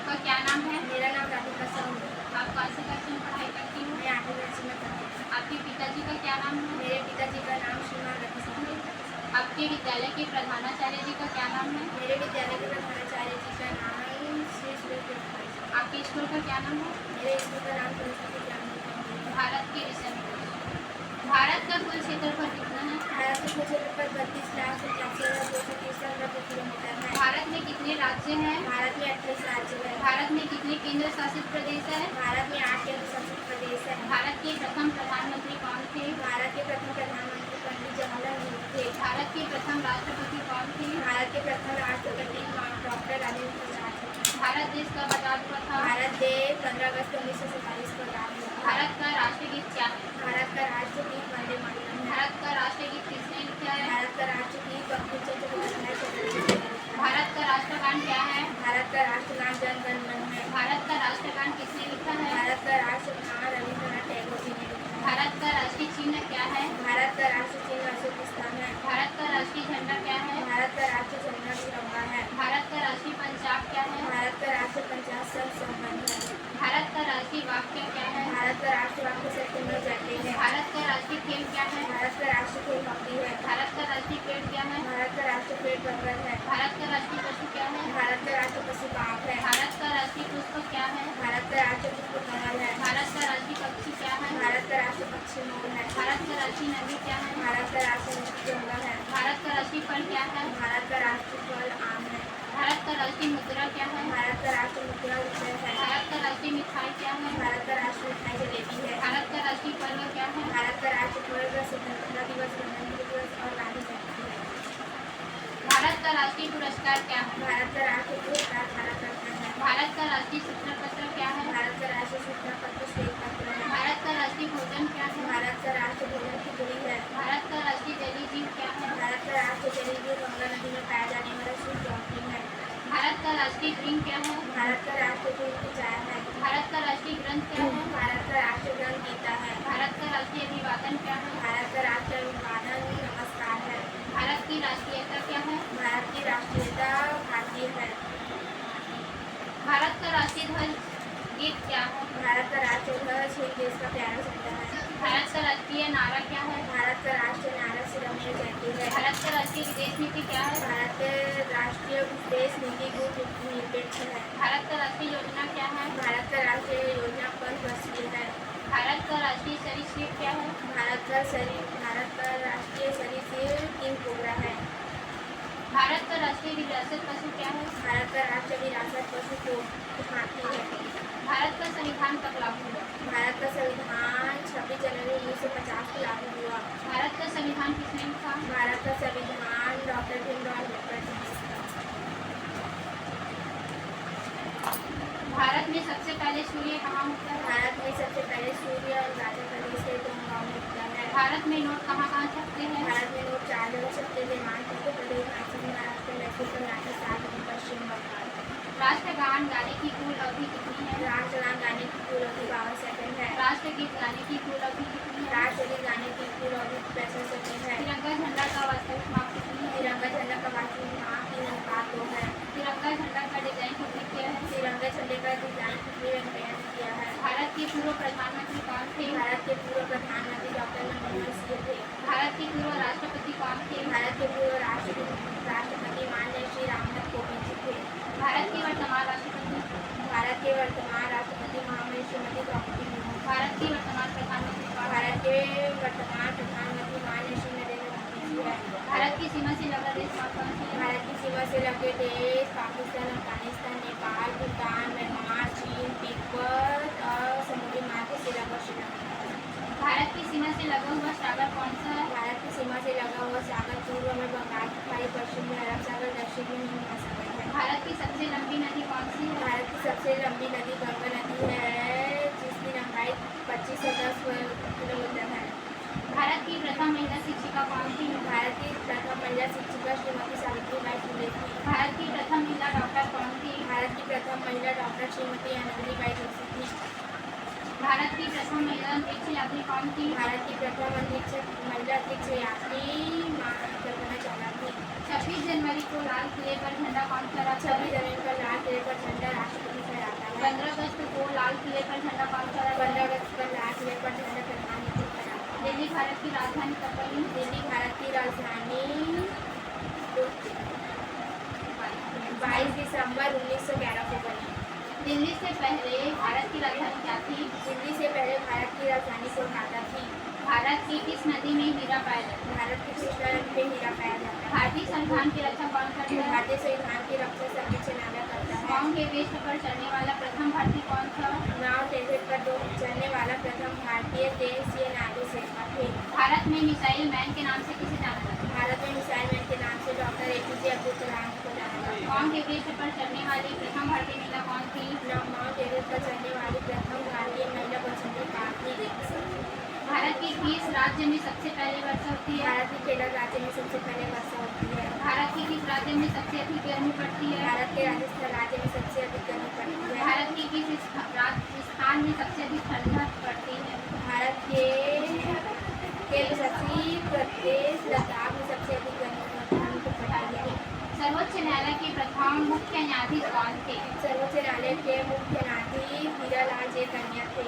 आपका क्या नाम है? मेरा नाम राधिका साहू है। आप कौन से कक्षा में पढ़ाई करती हो? मैं 8वीं कक्षा में पढ़ती हूँ। आपके पिताजी का क्या नाम है? मेरे पिताजी का नाम श्रीमान रवि साहू है। आपके विद्यालय के प्रधानाचार्य जी का क्या नाम है? मेरे विद्यालय के प्रधानाचार्य जी का नाम श्री सुरेश है। आपके स्कूल का क्या नाम है? मेरे स्कूल का नाम सरस्वती ज्ञान मंदिर है। भारत के विषय में भारत का कुल क्षेत्रफल कितना है? भारत के कुल क्षेत्रफल 32,87,230 किलोमीटर है। भारत में कितने राज्य हैं? भारत में 28 राज्य है। भारत में कितने केंद्र शासित प्रदेश है? भारत में 8 केंद्र शासित प्रदेश है। भारत के प्रथम प्रधानमंत्री कौन थे? भारत के प्रथम प्रधानमंत्री पंडित जवाहरलाल नेहरू थे। भारत के प्रथम राष्ट्रपति कौन थे? भारत के प्रथम राष्ट्रपति डॉक्टर राजेंद्र प्रसाद थे। भारत देश कब आजाद हुआ था? भारत देश 15 अगस्त 1947 को आजाद हुआ। भारत का राष्ट्रगीत क्या है? भारत का राष्ट्रगीत वंदे मातरम है। भारत का राष्ट्रगीत किसने लिखा है? भारत का राष्ट्रगीत बंकिम चंद्र चटर्जी। भारत का राष्ट्रगान क्या है? भारत का राष्ट्रगान जन गण मन है। भारत का राष्ट्रगान किसने लिखा है? भारत का राष्ट्रगान रविंद्रनाथ टैगोर जी ने लिखा है। भारत का राष्ट्रीय चिन्ह क्या है? भारत का राष्ट्रीय चिन्ह अशोक स्तंभ है। भारत का राष्ट्रीय झंडा क्या है? भारत का राष्ट्रीय झंडा तिरंगा है। भारत का राष्ट्रीय पंचांग क्या है? भारत का राष्ट्रीय पंचांग संबंध है। भारत का राष्ट्रीय वाक्य क्या है? भारत का राष्ट्रीय वाक्य सत्यमेव जयते है। भारत का राष्ट्रीय खेल क्या है? भारत का राष्ट्रीय खेल हॉकी है। भारत का राष्ट्रीय पेड़ क्या है? भारत का राष्ट्रीय पेड़ बरगद है। भारत का राष्ट्रीय पशु क्या है? भारत का राष्ट्रीय पशु बाघ है। भारत का राष्ट्रीय पुष्प क्या है? भारत का राष्ट्रीय पुष्प कमल है। भारत का राष्ट्रीय पक्षी क्या है? भारत का राष्ट्रीय पक्षी मोर है। भारत का राष्ट्रीय नदी क्या है? भारत का राष्ट्रीय नदी गंगा है। भारत का राष्ट्रीय फल क्या है? भारत का राष्ट्रीय फल आम है। भारत का राष्ट्रीय मुद्रा क्या है? भारत का राष्ट्रीय मुद्रा रुपये है। भारत का राष्ट्रीय मिठाई क्या है? भारत का राष्ट्रीय मिठाई जलेबी है। भारत का राष्ट्रीय पर्व क्या है? भारत का राष्ट्रीय पर्व स्वतंत्रता दिवस, गणतंत्र दिवस और गांधी जयंती है। भारत का राष्ट्रीय पुरस्कार क्या है? भारत का राष्ट्रीय पुरस्कार भारत रत्न है। भारत का राष्ट्रीय सूचना पत्र क्या है? भारत का राष्ट्रीय सूचना पत्र श्वेत पत्र है। भारत का राष्ट्रीय भोजन क्या है? भारत का राष्ट्रीय भोजन खिचड़ी है। भारत का राष्ट्रीय जलीय जीव क्या है? भारत का राष्ट्रीय जलीय जीव गंगा नदी में पाया जाने वाला शुद्ध डॉल्फिन है। भारत का राष्ट्रीय ड्रिंक क्या है? भारत का राष्ट्रीय दूध चाय है। भारत का राष्ट्रीय ग्रंथ क्या है? भारत का राष्ट्रीय ग्रंथ गीता है। भारत का राष्ट्रीय अभिवादन क्या है? भारत का राष्ट्रीय अभिवादन नमस्कार है। भारत की राष्ट्रीयता क्या है? भारत की राष्ट्रीयता भारतीय है। भारत का राष्ट्रीय ध्वज गीत क्या है? भारत का राष्ट्रीय ध्वज हिंद देश का प्यारा झंडा है। भारत का राष्ट्रीय नारा क्या है? भारत का राष्ट्रीय नारा सिरमेव जयते है। भारत का राष्ट्रीय विदेश नीति क्या है? भारत के राष्ट्रीय विदेश नीति गुणनिरपेक्ष है। भारत का राष्ट्रीय योजना क्या है? भारत का राष्ट्रीय योजना पंचवर्षीय है। भारत का राष्ट्रीय सरीसृप क्या है? भारत का राष्ट्रीय सरीसृप किंग कोबरा है। भारत का राष्ट्रीय विरासत पशु क्या है? भारत का राष्ट्रीय विरासत पशु को हाथी है। भारत का संविधान कब लागू हुआ? भारत का संविधान 26 जनवरी 1950 को लागू हुआ। भारत का संविधान किसने लिखा? भारत का संविधान डॉक्टर भीमराव अम्बेडकर जी ने लिखा। भारत में सबसे पहले सूर्य कहाँ उगता है? भारत में सबसे पहले सूर्य अरुणाचल प्रदेश के गाँव में उगता है। भारत में नोट कहाँ कहाँ छपते हैं? भारत में नोट 4 जगह छपते हैं: मध्य प्रदेश, नासिक, महाराष्ट्र, मैसूर, कर्नाटक, साथ ही पश्चिम बंगाल। राष्ट्रगान गाने की कुल अवधि कितनी है? राष्ट्रगान गाने की कुल अवधि 52 सेकंड है। राष्ट्रगीत गाने की कुल अवधि कितनी है? राष्ट्रगीत गाने की कुल अवधि 65 सेकंड है। तिरंगा झंडा का वास्तविक माप कितनी है? तिरंगा झंडा का वास्तविक माप 3:2 है। तिरंगा झंडा का डिजाइन किसने किया है? तिरंगा झंडे का डिजाइन कितने वेंकैया ने किया है? भारत के पूर्व प्रधानमंत्री कौन थे? भारत के पूर्व प्रधानमंत्री डॉक्टर मनमोहन सिंह थे। भारत के पूर्व राष्ट्रपति कौन थे? भारत के पूर्व राष्ट्रपति माननीय श्री रामनाथ कोविंद जी थे। भारत के वर्तमान राष्ट्रपति? भारत के वर्तमान राष्ट्रपति महामहिम श्रीमती द्रौपदी मुर्मू। भारत के वर्तमान प्रधानमंत्री कौन है? भारत के वर्तमान प्रधानमंत्री माननीय श्री नरेंद्र मोदी जी है। भारत की सीमा से लगा देश कौन से है? भारत की सीमा से लगे देश पाकिस्तान, अफगानिस्तान, नेपाल, भूटान, म्यांमार, चीन, तिब्बत और समुद्री मार्ग से लगा श्रीलंका। भारत की सीमा से लगा हुआ सागर कौन सा है? भारत की सीमा से लगा हुआ सागर पूर्व में बंगाल की खाड़ी, पश्चिम में अरब सागर, दक्षिण में हिंद महासागर है। भारत की सबसे लंबी नदी कौन सी है? भारत की सबसे लंबी नदी गंगा नदी है, जिसकी लंबाई 2510 किलोमीटर है। भारत की प्रथम महिला शिक्षिका कौन थी? भारत की प्रथम महिला शिक्षिका श्रीमती सावित्रीबाई फुले थी। भारत की प्रथम महिला डॉक्टर कौन थी? भारत की प्रथम महिला डॉक्टर श्रीमती आनंदीबाई जोशी थी। भारत की प्रथम महिला अंतरिक्ष यात्री कौन थी? भारत की प्रथम महिला अंतरिक्ष यात्री कल्पना चावला थी। 26 जनवरी को लाल किले पर झंडा कौन फहराता है? 26 जनवरी पर लाल किले पर झंडा राष्ट्रपति फहराते हैं। लाल किले पर झंडा कौन फहराता 15 है? अगस्त पर लाल किले पर झंडा प्रधानमंत्री फहराता है। दिल्ली भारत की राजधानी कब बनी? दिल्ली भारत की राजधानी 22 दिसंबर 1911 को बनी। दिल्ली से पहले भारत की राजधानी क्या थी? दिल्ली से पहले भारत की राजधानी कोलकाता थी। भारत की किस नदी में हीरा पाया जाता है? भारत की कृष्णा नदी में हीरा पाया जाता है। भारतीय संविधान की रक्षा कौन करता है? भारतीय संविधान की रक्षा सर्वोच्च न्यायालय करता है। माउंट एवरेस्ट पर चढ़ने वाला प्रथम भारतीय कौन था? माउंट एवरेस्ट पर चढ़ने वाला प्रथम भारतीय देश नायडू शेरपा थे। भारत में मिसाइल मैन के नाम से किसे जाना जाता है? भारत में मिसाइल मैन के नाम से डॉक्टर एपीजे अब्दुल कलाम को जाना जाता है। माउंट एवरेस्ट पर चढ़ने वाली प्रथम भारतीय महिला कौन थी? माउंट एवरेस्ट पर चढ़ने वाली प्रथम भारतीय महिला बसंती पाल। भारत के किस राज्य में सबसे पहले वर्षा होती है? भारत के केरल राज्य में सबसे पहले वर्षा होती है। भारत के किस राज्य में सबसे अधिक गर्मी पड़ती है? भारत के राजस्थान राज्य में सबसे अधिक गर्मी पड़ती है। भारत के किस स्थान में सबसे अधिक ठंडक पड़ती है? भारत के केंद्रशासित प्रदेश लद्दाख में सबसे अधिक गर्मी पड़ती है। सर्वोच्च न्यायालय के प्रथम मुख्य न्यायाधीश कौन थे? सर्वोच्च न्यायालय के मुख्य न्यायाधीश हीरालाल जे कन्या थे।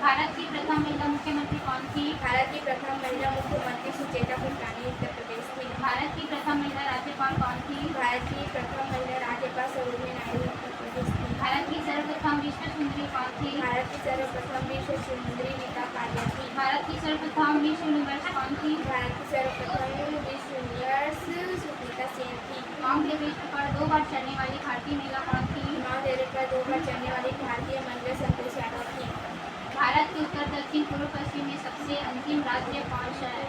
भारत की प्रथम महिला मुख्यमंत्री कौन थी? भारत की प्रथम महिला मुख्यमंत्री सुचेता पुटानी उत्तर प्रदेश थी। भारत की प्रथम महिला राज्यपाल कौन थी? भारत की प्रथम महिला राज्यपाल सरोजिनी नायडू उत्तर प्रदेश थी। भारत की सर्वप्रथम विश्व सुंदरी कौन थी? भारत की सर्वप्रथम विश्व सुंदरी नीता कालिया थी। भारत की सर्वप्रथम मिस यूनिवर्स कौन थी? भारत की सर्वप्रथम विश्व यूनिवर्स सुनीता सेन थी। माउंट एवरेस्ट पर 2 बार चढ़ने वाली भारतीय महिला कौन थी? माउंट एवरेस्ट पर 2 बार चढ़ने वाली भारतीय महिला संतोष यादव थी। भारत के उत्तर दक्षिण पूर्व पश्चिम में सबसे अंतिम राज्य कौन सा है?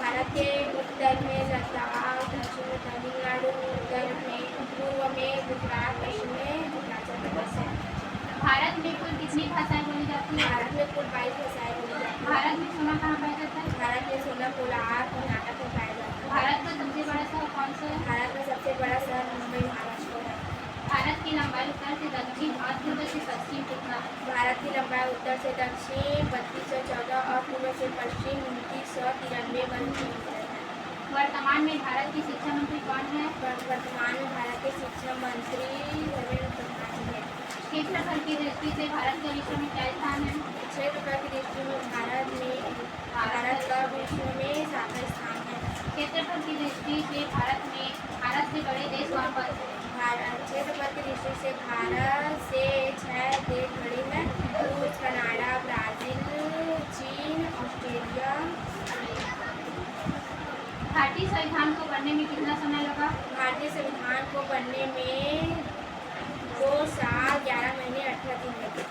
भारत के उत्तर में लद्दाख, दक्षिण में तमिलनाडु, उत्तर में पूर्व में गुजरात, पश्चिम में हिमाचल प्रदेश है। भारत में कुल कितनी भाषाएं बोली जाती है? भारत में कुल 22 भाषाएं बोली जाती हैं। भारत में सोना कहाँ पाया जाता है? भारत में सोना कोलार कर्नाटक में पाया जाता है। भारत का सबसे बड़ा शहर कौन सा है? भारत में सबसे बड़ा शहर मुंबई महाराष्ट्र है। भारत की लंबाई उत्तर से दक्षिण और पूर्व से पश्चिम कितना है? भारत की लंबाई उत्तर से दक्षिण 3214 और पूर्व से पश्चिम 2993 वर्ग किलोमीटर है। वर्तमान में भारत की शिक्षा मंत्री कौन है? वर्तमान में भारत के शिक्षा मंत्री धर्मेंद्र प्रधान जी हैं। क्षेत्रफल की दृष्टि से भारत का विश्व में क्या स्थान है? क्षेत्रफल की दृष्टि में भारत का विश्व में 7वां स्थान है। क्षेत्रफल की दृष्टि से भारत से बड़े देश कौन कौन से हैं? क्षेत्रफल की दृष्टि से भारत से 6 देश बड़े हैं। रूस, कनाडा, ब्राजील, चीन, ऑस्ट्रेलिया। भारतीय संविधान को बनने में कितना समय लगा? भारतीय संविधान को बनने में 2 साल 11 महीने 18 दिन लगे।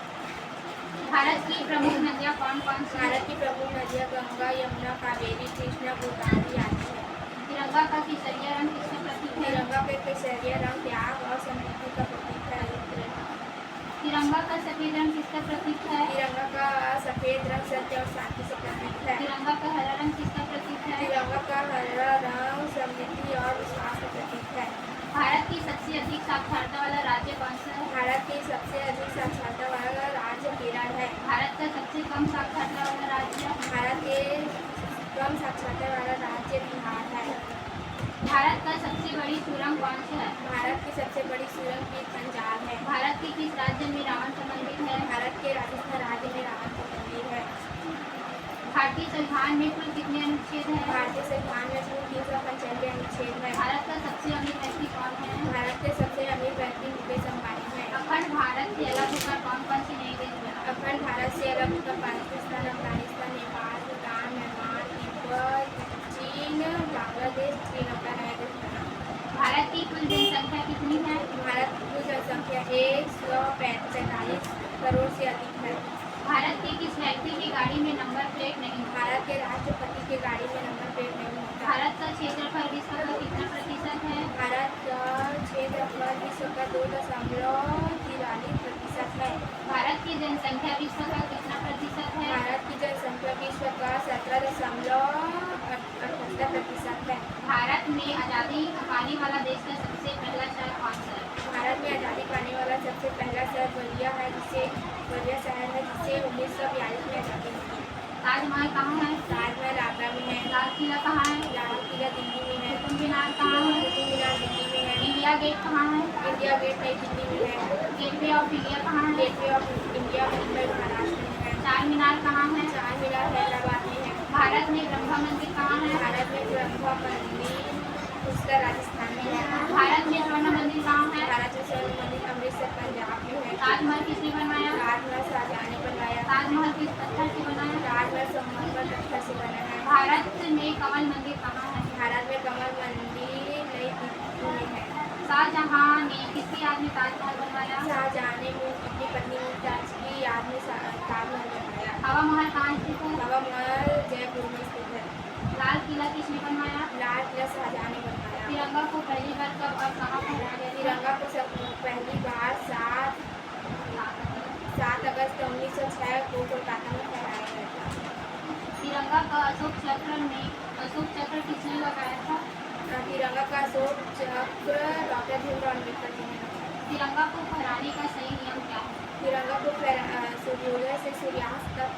भारत की प्रमुख नदियाँ कौन कौन सी हैं? भारत की प्रमुख नदियाँ गंगा, यमुना, कावेरी, कृष्णा, गोदावरी आदि हैं। तिरंगा का केसरिया रंग किसका प्रतीक है? तिरंगा के केसरिया रंग त्याग और समृद्धि का प्रतीक है। तिरंगा का सफेद रंग किसका प्रतीक है? तिरंगा का सफेद रंग सत्य और शांति से प्रतीक है। तिरंगा का हरा रंग किसका प्रतीक है? तिरंगा का हरा रंग समृद्धि और विश्वास का प्रतीक है। भारत की सबसे अधिक साक्षरता वाला राज्य कौन सा है? भारत की सबसे अधिक साक्षरता वाला राज्य केरल है। भारत का सबसे कम साक्षरता वाला राज्य? भारत के कम साक्षरता वाला राज्य बिहार है। भारत का सबसे बड़ी सुरंग कौन सा है? भारत की सबसे बड़ी सुरंग की पंजाब है। भारत के किस राज्य में रावण का मंदिर है? भारत के राजस्थान राज्य में रावण का मंदिर है। भारतीय संविधान में कुल कितने अनुच्छेद हैं? भारतीय संविधान में कुल 395 अनुच्छेद है। भारत का सबसे अमीर व्यक्ति कौन है? भारत के सबसे अमीर व्यक्ति मुकेश अंबानी है। अखंड भारत से अलग होकर कौन कौन सी नई देश बना? अखंड भारत से अलग होकर पाकिस्तान, अफगानिस्तान, नेपाल, भूटान, म्यांमार, तिब्बत, चीन, बांग्लादेश, श्रीलंका नया देश बना। भारत की कुल जनसंख्या कितनी है? भारत की कुल जनसंख्या 145 करोड़ से अधिक है। भारत के किस व्यक्ति की गाड़ी में नंबर प्लेट नहीं? भारत के राष्ट्रपति के गाड़ी में नंबर प्लेट नहीं होता। भारत का क्षेत्रफल विश्व का कितना प्रतिशत है? भारत का क्षेत्रफल विश्व का 2.43% है। भारत की जनसंख्या विश्व का कितना प्रतिशत है? भारत की जनसंख्या विश्व का 17.78% है। भारत में आज़ादी पाने वाला देश का सबसे पहला शहर कौन सा है? भारत में आज़ादी पाने वाला सबसे पहला शहर बलिया शहर है जिसे 1942 में आज़ादी मिली। ताजमहल कहाँ है? ताजमहल आगरा में है। लाल किला कहाँ है? लाल किला दिल्ली में है। कुतुब मीनार कहाँ है? कुतुब मीनार दिल्ली में है। इंडिया गेट कहाँ है? इंडिया गेट नई दिल्ली में है। गेटवे ऑफ इंडिया कहाँ है? Gateway of India Mumbai Maharashtra में है। चार मीनार कहाँ है? चार मीनार हैदराबाद में है। भारत में ब्रह्मा मंदिर कहाँ है? भारत में ब्रह्मा मंदिर पुष्कर राजस्थान में है। भारत में स्वर्ण मंदिर कहाँ है? भारत में स्वर्ण मंदिर अमृतसर पंजाब में है। ताजमहल किसने बनवाया? ताजमहल शाहजहां ने बनवाया। ताजमहल किस पत्थर से बना है? ताजमहल संगमरमर पत्थर से बना है। भारत में कमल मंदिर कहाँ है? भारत में कमल मंदिर नई दिल्ली में है। शाहजहां ने किसकी याद में ताजमहल बनवाया? शाहजहां ने अपनी पत्नी मुमताज की याद में ताजमहल बनवाया। हवा महल कहाँ स्थित है? हवा महल जयपुर में स्थित है। लाल किला किसने बनवाया? लाल किला शाहजहां ने बनवाया। तिरंगा को पहली बार कब और कहाँ फहराया गया था? तिरंगा को पहली बार 7 अगस्त 1906 को कोलकाता में फहराया गया था। तिरंगा का अशोक चक्र किसने लगाया था? तिरंगा का अशोक चक्र डॉक्टर भीमराव अम्बेडकर जी ने। तिरंगा को फहराने का सही नियम क्या है? तिरंगा को सूर्योदय से सूर्यास्त तक